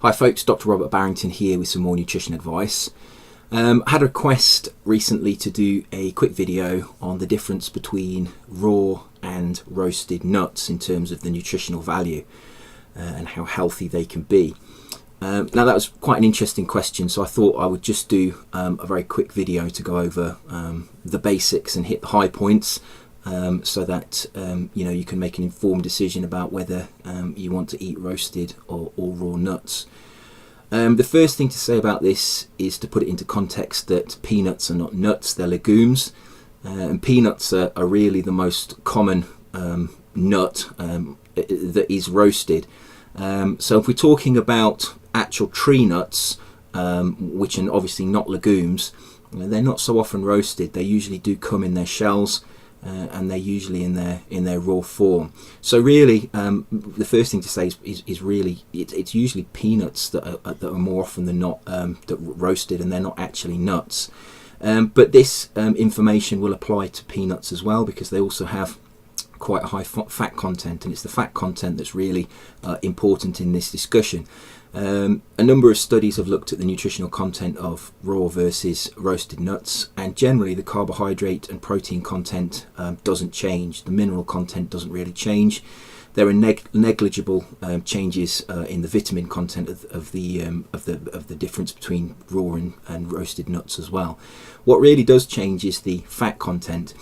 Hi folks, Dr. Robert Barrington here with some more nutrition advice. I had a request recently to do a quick video on the difference between raw and roasted nuts in terms of the nutritional value and how healthy they can be. Now that was quite an interesting question, so I thought I would just do a very quick video to go over the basics and hit the high points so that you can make an informed decision about whether you want to eat roasted or raw nuts. The first thing to say about this is to put it into context that peanuts are not nuts, they're legumes, and peanuts are really the most common nut that is roasted. So if we're talking about actual tree nuts, which are obviously not legumes, they're not so often roasted. They usually do come in their shells, and they're usually in their raw form. So really, the first thing to say is really it's usually peanuts that are more often than not that roasted, and they're not actually nuts. But this information will apply to peanuts as well, because they also have quite a high fat content, and it's the fat content that's really important in this discussion. A number of studies have looked at the nutritional content of raw versus roasted nuts, and generally the carbohydrate and protein content doesn't change. The mineral content doesn't really change. There are negligible changes in the vitamin content of the difference between raw and roasted nuts as well. What really does change is the fat content.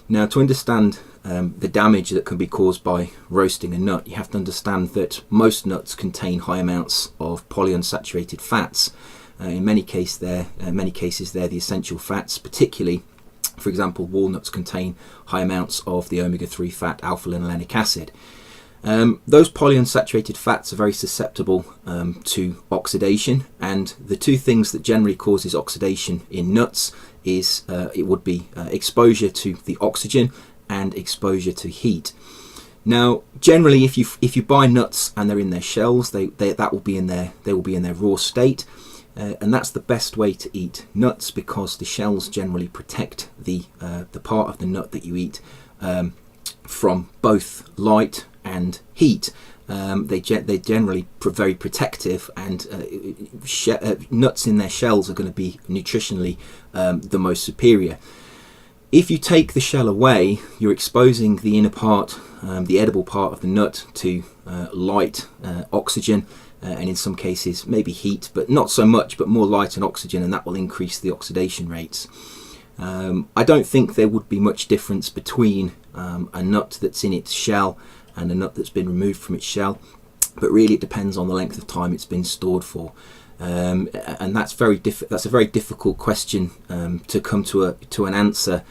Now, to understand the damage that can be caused by roasting a nut, you have to understand that most nuts contain high amounts of polyunsaturated fats. In many cases, they're the essential fats. Particularly, for example, walnuts contain high amounts of the omega-3 fat alpha-linolenic acid. Those polyunsaturated fats are very susceptible to oxidation, and the two things that generally causes oxidation in nuts is it would be exposure to the oxygen and exposure to heat. Now, generally, if you buy nuts and they're in their shells, they will be in their raw state, and that's the best way to eat nuts, because the shells generally protect the part of the nut that you eat from both light and heat. They're generally very protective, and nuts in their shells are going to be nutritionally the most superior. If you take the shell away, you're exposing the inner part, the edible part of the nut, to light, oxygen, and in some cases maybe heat, but not so much, but more light and oxygen, and that will increase the oxidation rates. I don't think there would be much difference between a nut that's in its shell and a nut that's been removed from its shell, but really it depends on the length of time it's been stored for. And that's a very difficult question to come to an answer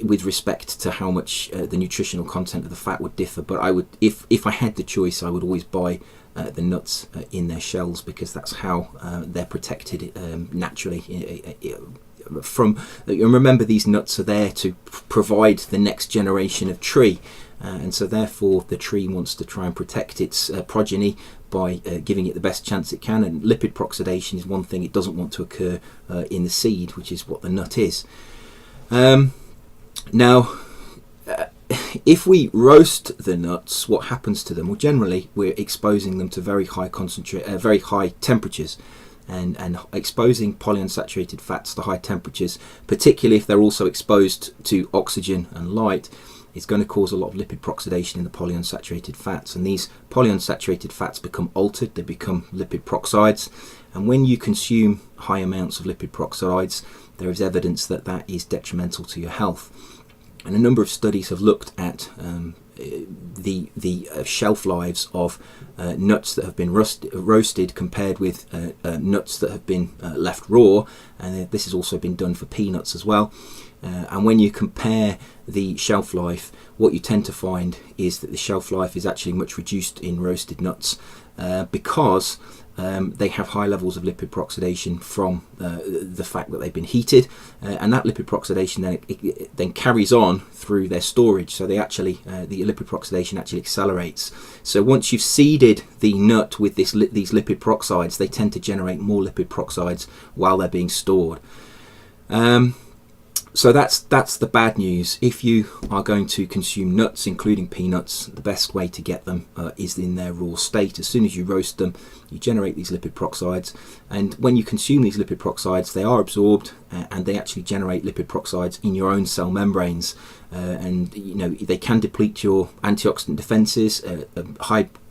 with respect to how much the nutritional content of the fat would differ. But I would, if I had the choice, I would always buy the nuts in their shells, because that's how they're protected naturally. Remember, these nuts are there to provide the next generation of tree, and so therefore the tree wants to try and protect its progeny by giving it the best chance it can, and lipid peroxidation is one thing it doesn't want to occur in the seed, which is what the nut is. Now, if we roast the nuts, what happens to them? Well, generally we're exposing them to very high temperatures, and exposing polyunsaturated fats to high temperatures, particularly if they're also exposed to oxygen and light, is going to cause a lot of lipid peroxidation in the polyunsaturated fats, and these polyunsaturated fats become altered, they become lipid peroxides, and when you consume high amounts of lipid peroxides, there is evidence that that is detrimental to your health. And a number of studies have looked at the shelf lives of nuts that have been roasted compared with nuts that have been left raw, and this has also been done for peanuts as well. And when you compare the shelf life, what you tend to find is that the shelf life is actually much reduced in roasted nuts, because they have high levels of lipid peroxidation from the fact that they've been heated, and that lipid peroxidation then carries on through their storage. So they actually the lipid peroxidation actually accelerates. So once you've seeded the nut with these lipid peroxides, they tend to generate more lipid peroxides while they're being stored. So that's the bad news. If you are going to consume nuts, including peanuts, the best way to get them is in their raw state. As soon as you roast them, you generate these lipid peroxides, and when you consume these lipid peroxides, they are absorbed and they actually generate lipid peroxides in your own cell membranes, and you know, they can deplete your antioxidant defenses.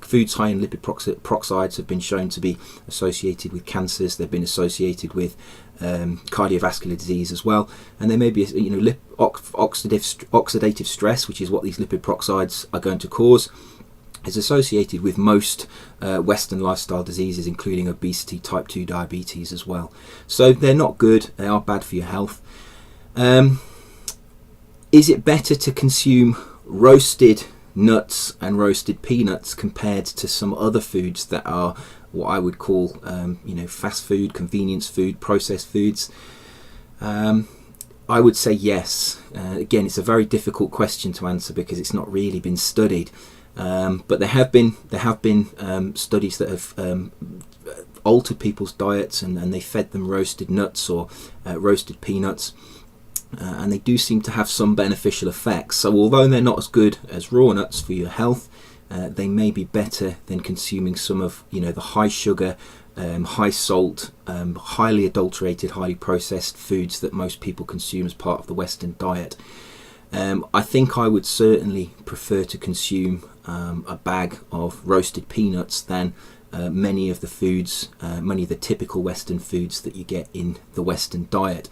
Foods high in lipid peroxides have been shown to be associated with cancers. They've been associated with cardiovascular disease as well, and there may be, you know, oxidative stress, which is what these lipid peroxides are going to cause, is associated with most Western lifestyle diseases, including obesity, type 2 diabetes as well. So they're not good, they are bad for your health. Is it better to consume roasted nuts and roasted peanuts compared to some other foods that are what I would call you know, fast food, convenience food, processed foods? I would say yes. Again, it's a very difficult question to answer because it's not really been studied, but there have been studies that have altered people's diets, and they fed them roasted nuts or roasted peanuts, and they do seem to have some beneficial effects. So although they're not as good as raw nuts for your health, they may be better than consuming some of, you know, the high sugar, high salt, highly adulterated, highly processed foods that most people consume as part of the Western diet. I think I would certainly prefer to consume a bag of roasted peanuts than many of the foods, many of the typical Western foods that you get in the Western diet.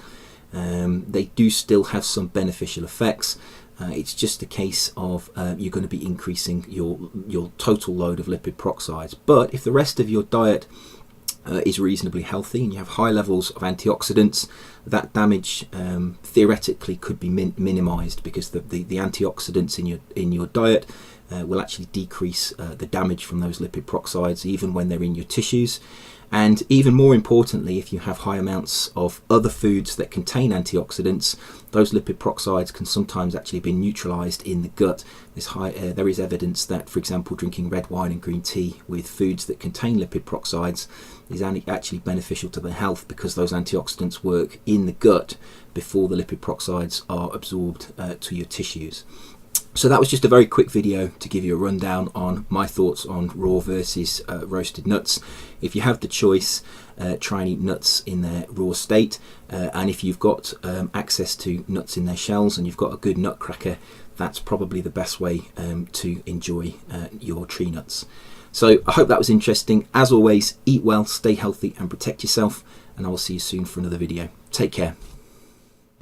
They do still have some beneficial effects. It's just a case of you're going to be increasing your total load of lipid peroxides. But if the rest of your diet is reasonably healthy and you have high levels of antioxidants, that damage theoretically could be minimized, because the antioxidants in your diet will actually decrease the damage from those lipid peroxides even when they're in your tissues. And even more importantly, if you have high amounts of other foods that contain antioxidants, those lipid peroxides can sometimes actually be neutralized in the gut. There is evidence that, for example, drinking red wine and green tea with foods that contain lipid peroxides is actually beneficial to the health, because those antioxidants work in the gut before the lipid peroxides are absorbed to your tissues. So that was just a very quick video to give you a rundown on my thoughts on raw versus roasted nuts. If you have the choice, try and eat nuts in their raw state, and if you've got access to nuts in their shells and you've got a good nut cracker, that's probably the best way to enjoy your tree nuts. So I hope that was interesting. As always, eat well, stay healthy and protect yourself, and I will see you soon for another video. Take care.